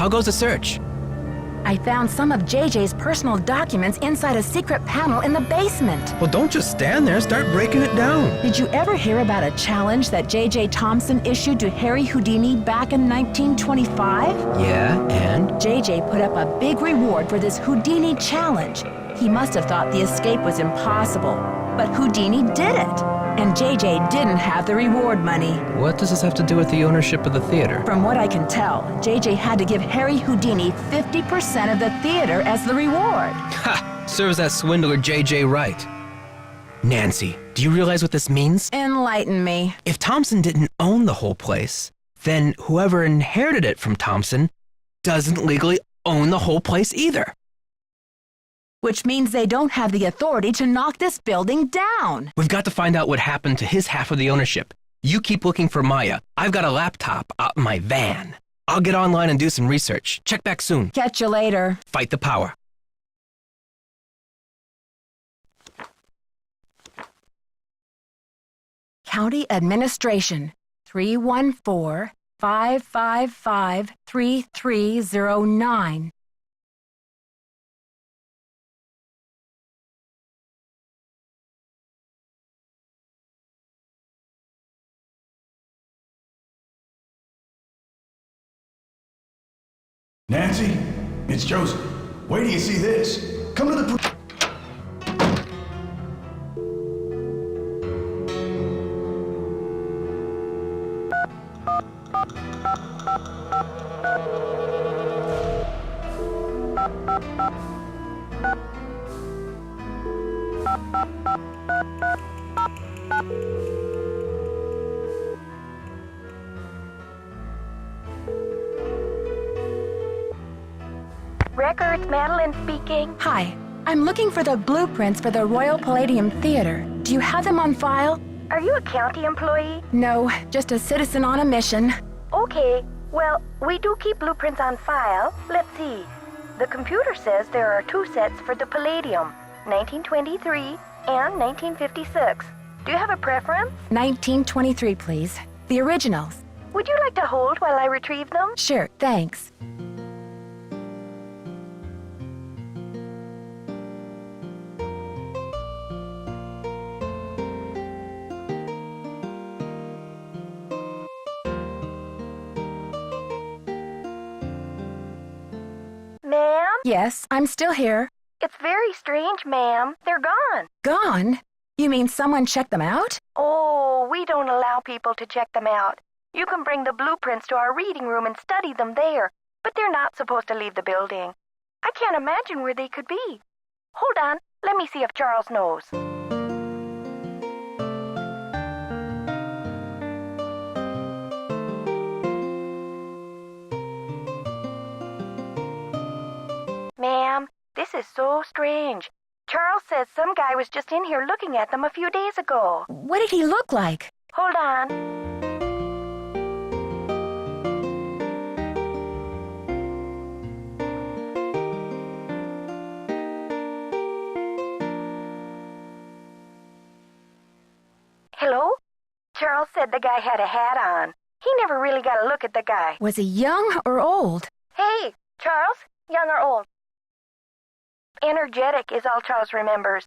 How goes the search? I found some of JJ's personal documents inside a secret panel in the basement. Well, don't just stand there. Start breaking it down. Did you ever hear about a challenge that JJ Thompson issued to Harry Houdini back in 1925? Yeah, and? JJ put up a big reward for this Houdini challenge. He must have thought the escape was impossible, but Houdini did it. And JJ didn't have the reward money. What does this have to do with the ownership of the theater? From what I can tell, JJ had to give Harry Houdini 50% of the theater as the reward. Ha! Serves that swindler JJ right. Nancy, do you realize what this means? Enlighten me. If Thompson didn't own the whole place, then whoever inherited it from Thompson doesn't legally own the whole place either. Which means they don't have the authority to knock this building down. We've got to find out what happened to his half of the ownership. You keep looking for Maya. I've got a laptop out in my van. I'll get online and do some research. Check back soon. Catch you later. Fight the power. County Administration, 314-555-3309. Nancy, it's Joseph. Wait till you see this. Come to the... Records, Madeline speaking. Hi, I'm looking for the blueprints for the Royal Palladium Theater. Do you have them on file? Are you a county employee? No, just a citizen on a mission. Okay, well, we do keep blueprints on file. Let's see. The computer says there are 2 sets for the Palladium, 1923 and 1956. Do you have a preference? 1923, please. The originals. Would you like to hold while I retrieve them? Sure, thanks. Ma'am? Yes, I'm still here. It's very strange, ma'am. They're gone. Gone? You mean someone checked them out? Oh, we don't allow people to check them out. You can bring the blueprints to our reading room and study them there, but they're not supposed to leave the building. I can't imagine where they could be. Hold on, let me see if Charles knows. Ma'am, this is so strange. Charles says some guy was just in here looking at them a few days ago. What did he look like? Hold on. Hello? Charles said the guy had a hat on. He never really got a look at the guy. Was he young or old? Hey, Charles, young or old? Energetic is all Charles remembers.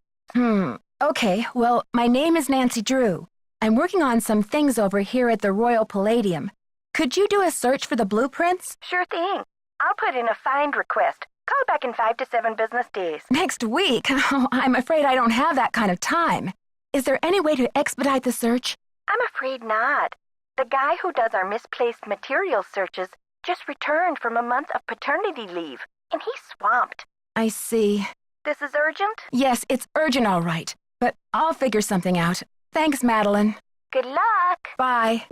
Okay, well, my name is Nancy Drew. I'm working on some things over here at the Royal Palladium. Could you do a search for the blueprints? Sure thing. I'll put in a find request. Call back in 5 to 7 business days. Next week? Oh, I'm afraid I don't have that kind of time. Is there any way to expedite the search? I'm afraid not. The guy who does our misplaced materials searches just returned from a month of paternity leave, and he's swamped. I see. This is urgent? Yes, it's urgent, all right. But I'll figure something out. Thanks, Madeline. Good luck. Bye.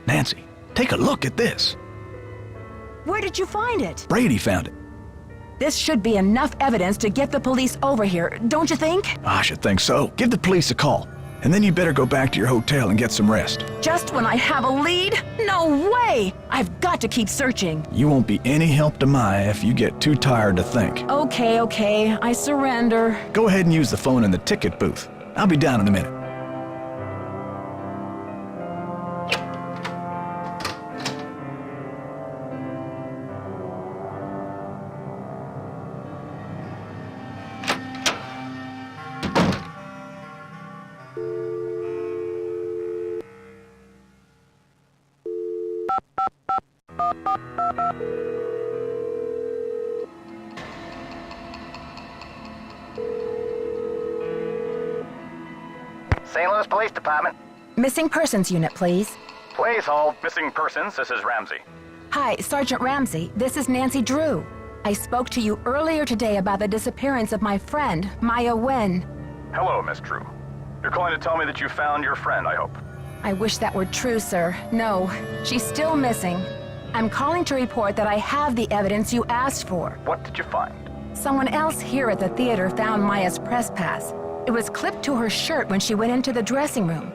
Nancy, take a look at this. Where did you find it? Brady found it. This should be enough evidence to get the police over here, don't you think? I should think so. Give the police a call. and then you better go back to your hotel and get some rest. Just when I have a lead? No way! I've got to keep searching. You won't be any help to Maya if you get too tired to think. Okay, I surrender. Go ahead and use the phone in the ticket booth. I'll be down in a minute. St. Louis Police Department. Missing persons unit, please. Please hold missing persons. This is Ramsey. Hi, Sergeant Ramsey. This is Nancy Drew. I spoke to you earlier today about the disappearance of my friend, Maya Wen. Hello, Miss Drew. You're calling to tell me that you found your friend, I hope. I wish that were true, sir. No, she's still missing. I'm calling to report that I have the evidence you asked for. What did you find? Someone else here at the theater found Maya's press pass. It was clipped to her shirt when she went into the dressing room.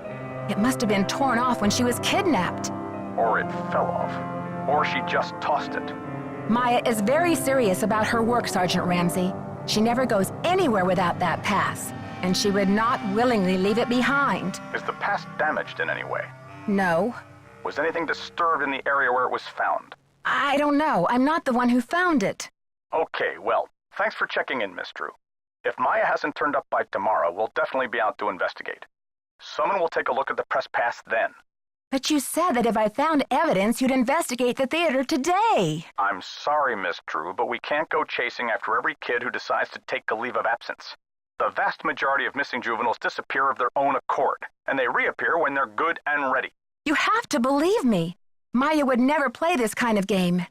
It must have been torn off when she was kidnapped. Or it fell off. Or she just tossed it. Maya is very serious about her work, Sergeant Ramsey. She never goes anywhere without that pass, and she would not willingly leave it behind. Is the pass damaged in any way? No. Was anything disturbed in the area where it was found? I don't know. I'm not the one who found it. Okay, well, thanks for checking in, Miss Drew. If Maya hasn't turned up by tomorrow, we'll definitely be out to investigate. Someone will take a look at the press pass then. But you said that if I found evidence, you'd investigate the theater today. I'm sorry, Miss Drew, but we can't go chasing after every kid who decides to take a leave of absence. The vast majority of missing juveniles disappear of their own accord, and they reappear when they're good and ready. You have to believe me. Maya would never play this kind of game.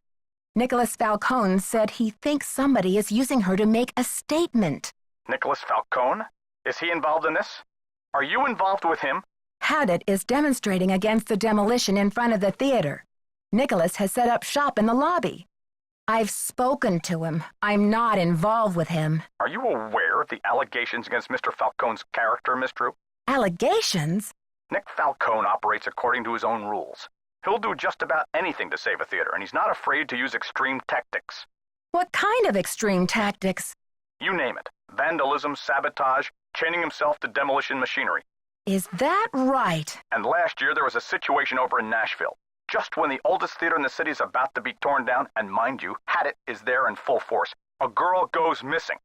Nicholas Falcone said he thinks somebody is using her to make a statement. Nicholas Falcone? Is he involved in this? Are you involved with him? Haddett is demonstrating against the demolition in front of the theater. Nicholas has set up shop in the lobby. I've spoken to him. I'm not involved with him. Are you aware of the allegations against Mr. Falcone's character, Miss Drew? Allegations? Nick Falcone operates according to his own rules. He'll do just about anything to save a theater, and he's not afraid to use extreme tactics. What kind of extreme tactics? You name it. Vandalism, sabotage, chaining himself to demolition machinery. Is that right? And last year there was a situation over in Nashville. Just when the oldest theater in the city is about to be torn down, and mind you, Haddett is there in full force, a girl goes missing.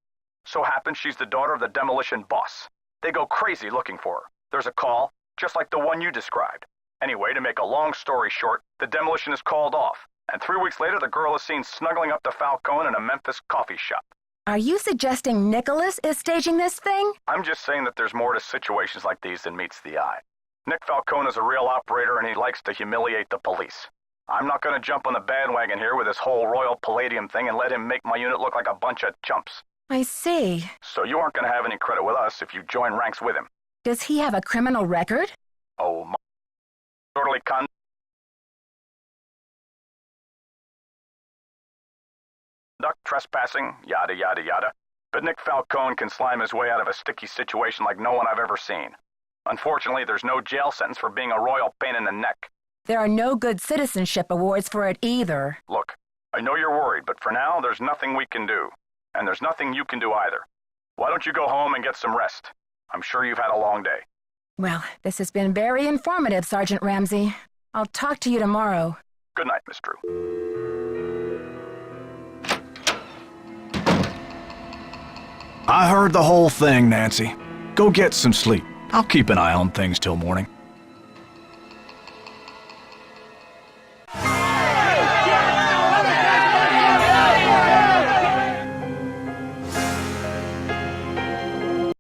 So happens she's the daughter of the demolition boss. They go crazy looking for her. There's a call, just like the one you described. Anyway, to make a long story short, the demolition is called off, and 3 weeks later the girl is seen snuggling up to Falcone in a Memphis coffee shop. Are you suggesting Nicholas is staging this thing? I'm just saying that there's more to situations like these than meets the eye. Nick Falcone is a real operator, and he likes to humiliate the police. I'm not going to jump on the bandwagon here with this whole Royal Palladium thing and let him make my unit look like a bunch of chumps. I see. So you aren't going to have any credit with us if you join ranks with him. Does he have a criminal record? Oh, my disorderly conduct, trespassing, yada, yada, yada. But Nick Falcone can slime his way out of a sticky situation like no one I've ever seen. Unfortunately, there's no jail sentence for being a royal pain in the neck. There are no good citizenship awards for it either. Look, I know you're worried, but for now, there's nothing we can do. And there's nothing you can do either. Why don't you go home and get some rest? I'm sure you've had a long day. Well, this has been very informative, Sergeant Ramsey. I'll talk to you tomorrow. Good night, Miss Drew. I heard the whole thing, Nancy. Go get some sleep. I'll keep an eye on things till morning.